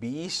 20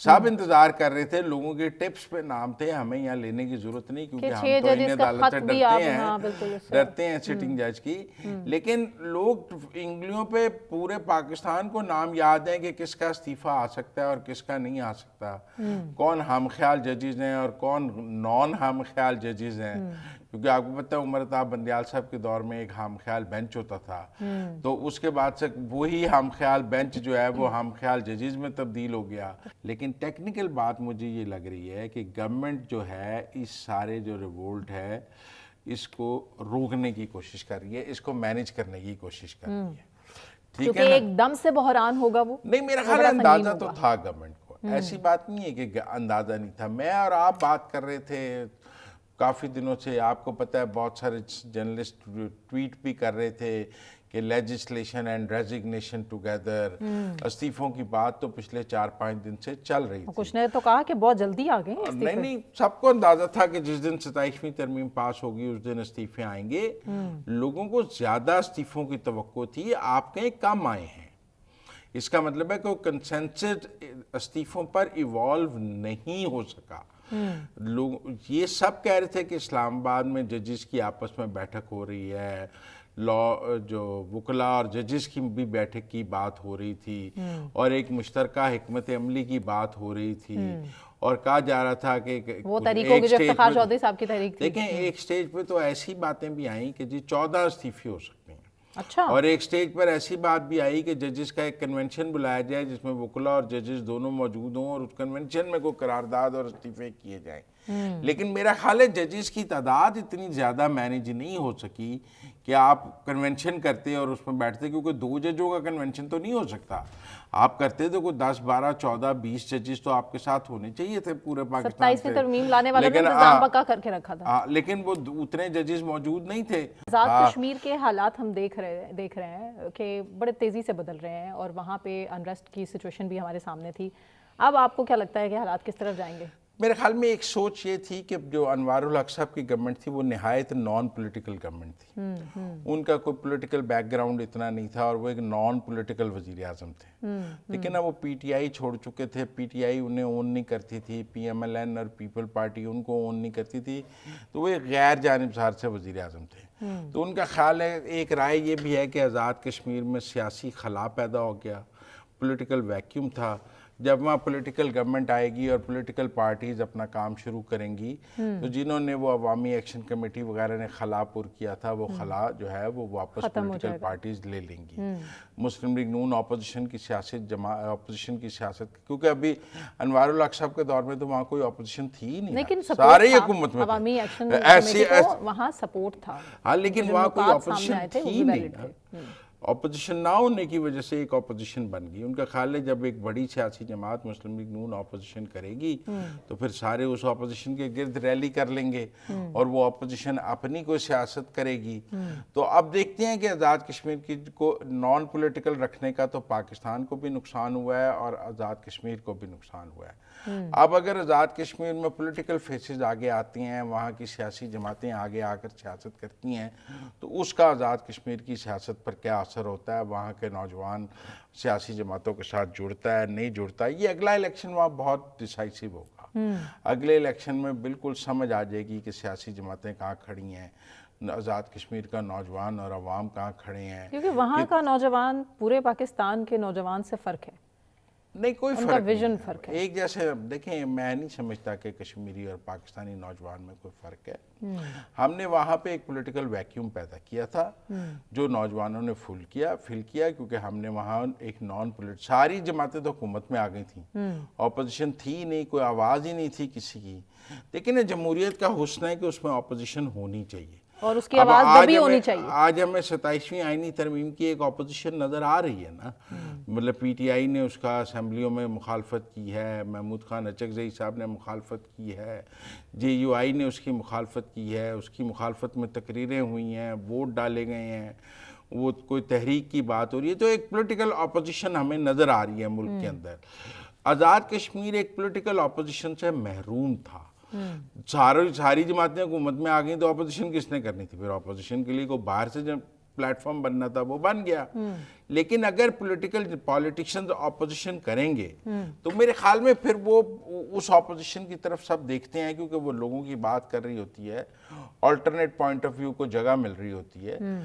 سب انتظار کر رہے تھے, لوگوں کے ٹپس پہ نام تھے, ہمیں یہاں لینے کی ضرورت نہیں کیونکہ ہم تو ان عدالت سے ڈرتے ہیں سٹنگ جج کی. لیکن لوگ انگلیوں پہ پورے پاکستان کو نام یاد ہیں کہ کس کا استعفیٰ آ سکتا ہے اور کس کا نہیں آ سکتا, کون ہم خیال ججز ہیں اور کون نان ہم خیال ججز ہیں. کیونکہ آپ کو پتہ ہے عمر عطا بندیال صاحب کے دور میں ایک ہم خیال بینچ ہوتا تھا, تو اس کے بعد سے وہی ہم خیال بینچ جو ہے وہ ہم خیال ججز میں تبدیل ہو گیا. لیکن ٹیکنیکل بات مجھے یہ لگ رہی ہے کہ گورنمنٹ جو ہے اس سارے جو ریوولٹ ہے اس کو روکنے کی کوشش کر رہی ہے, اس کو مینیج کرنے کی کوشش کر رہی ہے. ٹھیک ہے, ایک دم سے بحران ہوگا وہ نہیں, میرا خیال اندازہ تو تھا گورنمنٹ کو, ایسی بات نہیں ہے کہ اندازہ نہیں تھا. میں اور آپ بات کر رہے تھے کافی دنوں سے, آپ کو پتہ ہے بہت سارے جرنلسٹ ٹویٹ بھی کر رہے تھے کہ لیجسلیشن اینڈ ریزگنیشن ٹوگیدر, استعفوں کی بات تو پچھلے 4-5 دن سے چل رہی تھی. کچھ نے تو کہا کہ بہت جلدی آ گئے. نہیں, سب کو اندازہ تھا کہ جس دن 27ویں ترمیم پاس ہوگی اس دن استعفے آئیں گے. لوگوں کو زیادہ استعفوں کی توقع تھی, آپ کہیں کم آئے ہیں. اس کا مطلب ہے کہ وہ کنسنسس استعفوں پر ایوالو نہیں ہو سکا. لوگ یہ سب کہہ رہے تھے کہ اسلام آباد میں ججز کی آپس میں بیٹھک ہو رہی ہے, جو وکلاء اور ججز کی بھی بیٹھک کی بات ہو رہی تھی, اور ایک مشترکہ حکمت عملی کی بات ہو رہی تھی, اور کہا جا رہا تھا کہ وہ تحریکوں کی جو افتخار چودھری صاحب کی تحریک تھی. دیکھیں ایک سٹیج پہ تو ایسی باتیں بھی آئیں کہ جی 14 استعفے ہو سکتے ہیں. اچھا. اور ایک سٹیج پر ایسی بات بھی آئی کہ ججز کا ایک کنونشن بلایا جائے جس میں وکلاء اور ججز دونوں موجود ہوں, اور اس کنونشن میں کوئی قرارداد اور استعفے کیے جائیں. لیکن میرا خیال ہے ججز کی تعداد اتنی زیادہ مینیج نہیں ہو سکی کہ آپ کنونشن کرتے اور اس میں بیٹھتے, کیونکہ 2 ججوں کا کنونشن تو نہیں ہو سکتا. آپ کرتے تو کوئی 10, 12, 14, 20 ججز تو آپ کے ساتھ ہونے چاہیے تھے پورے پاکستان سے. 27ویں ترمیم لانے والے نے نظام پکا کر کے رکھا تھا, لیکن وہ اتنے ججز موجود نہیں تھے. آزاد کشمیر کے حالات ہم دیکھ رہے ہیں کہ بڑے تیزی سے بدل رہے ہیں, اور وہاں پہ انریسٹ کی سچویشن بھی ہمارے سامنے تھی. اب آپ کو کیا لگتا ہے کہ حالات کس طرف جائیں گے؟ میرے خیال میں ایک سوچ یہ تھی کہ جو انوار الحق صاحب کی گورنمنٹ تھی وہ نہایت نان پولیٹیکل گورنمنٹ تھی. ان کا کوئی پولیٹیکل بیک گراؤنڈ اتنا نہیں تھا, اور وہ ایک نان پولیٹیکل وزیر اعظم تھے. لیکن اب وہ پی ٹی آئی چھوڑ چکے تھے, پی ٹی آئی انہیں اون نہیں کرتی تھی, پی ایم ایل این اور پیپل پارٹی ان کو اون نہیں کرتی تھی, تو وہ ایک غیر جانبدار سے وزیر اعظم تھے. تو ان کا خیال ہے, ایک رائے یہ بھی ہے کہ آزاد کشمیر میں سیاسی خلا پیدا ہو گیا, پولیٹیکل ویکیوم تھا. جب وہاں پولیٹیکل گورنمنٹ آئے گی اور پولیٹیکل پارٹیز اپنا کام شروع کریں گی, تو جنہوں نے وہ عوامی ایکشن کمیٹی وغیرہ نے خلا پر کیا تھا, وہ خلا جو ہے وہ واپس پولیٹیکل پارٹیز لے لیں گی. مسلم لیگ نون اپوزیشن کی سیاست, کیونکہ ابھی انوار الحق صاحب کے دور میں تو وہاں کوئی اپوزیشن تھی ہی نہیں, لیکن سارے حکومت میں عوامی ایکشن کمیٹی کو وہاں سپورٹ تھا. ہاں, لیکن وہاں کوئی اپوزیشن تھی ہی نہیں. اپوزیشن نہ ہونے کی وجہ سے ایک اپوزیشن بن گئی. ان کا خیال ہے جب ایک بڑی سیاسی جماعت مسلم لیگ نون اپوزیشن کرے گی تو پھر سارے اس اپوزیشن کے گرد ریلی کر لیں گے, اور وہ اپوزیشن اپنی کوئی سیاست کرے گی. تو اب دیکھتے ہیں کہ آزاد کشمیر کی کو نان پولیٹیکل رکھنے کا تو پاکستان کو بھی نقصان ہوا ہے اور آزاد کشمیر کو بھی نقصان ہوا ہے. اب اگر آزاد کشمیر میں پولیٹیکل فیسز آگے آتی ہیں, وہاں کی سیاسی جماعتیں آگے آ کر سیاست کرتی ہیں, تو اس کا آزاد کشمیر کی سیاست پر کیا اثر ہوتا ہے, وہاں کے نوجوان سیاسی جماعتوں کے ساتھ جڑتا ہے نہیں جڑتا, یہ اگلا الیکشن وہاں بہت ڈیسائسو ہوگا. اگلے الیکشن میں بالکل سمجھ آ جائے گی کہ سیاسی جماعتیں کہاں کھڑی ہیں, آزاد کشمیر کا نوجوان اور عوام کہاں کھڑے ہیں. کیونکہ وہاں کا نوجوان پورے پاکستان کے نوجوان سے فرق ہے. نہیں, کوئی فرق ہے. ایک جیسے دیکھیں, میں نہیں سمجھتا کہ کشمیری اور پاکستانی نوجوان میں کوئی فرق ہے. ہم نے وہاں پہ ایک پولیٹیکل ویکیوم پیدا کیا تھا جو نوجوانوں نے فل کیا کیونکہ ہم نے وہاں ایک نان پولیٹیکل, ساری جماعتیں تو حکومت میں آ گئی تھیں, اپوزیشن تھی نہیں, کوئی آواز ہی نہیں تھی کسی کی. لیکن جمہوریت کا حسن ہے کہ اس میں اپوزیشن ہونی چاہیے, اور اس کی آواز بھی ہونی چاہیے. آج ہمیں 27ویں آئینی ترمیم کی ایک اپوزیشن نظر آ رہی ہے نا. مطلب پی ٹی آئی نے اس کا اسمبلیوں میں مخالفت کی ہے, محمود خان اچکزئی صاحب نے مخالفت کی ہے, جے یو آئی نے اس کی مخالفت کی ہے, اس کی مخالفت میں تقریریں ہوئی ہیں, ووٹ ڈالے گئے ہیں, وہ کوئی تحریک کی بات ہو رہی ہے. تو ایک پولیٹیکل اپوزیشن ہمیں نظر آ رہی ہے ملک کے اندر. آزاد کشمیر ایک پولیٹیکل اپوزیشن سے محروم تھا. ساری جماعتیں حکومت میں آ گئیں تو اپوزیشن کس نے کرنی تھی؟ پھر اپوزیشن کے لیے کوئی باہر سے پلیٹ فارم بننا تھا وہ بن گیا. لیکن اگر پولیٹیشنز اپوزیشن کریں گے تو میرے خیال میں پھر وہ اس اپوزیشن کی طرف سب دیکھتے ہیں, کیونکہ وہ لوگوں کی بات کر رہی ہوتی ہے, آلٹرنیٹ پوائنٹ آف ویو کو جگہ مل رہی ہوتی ہے.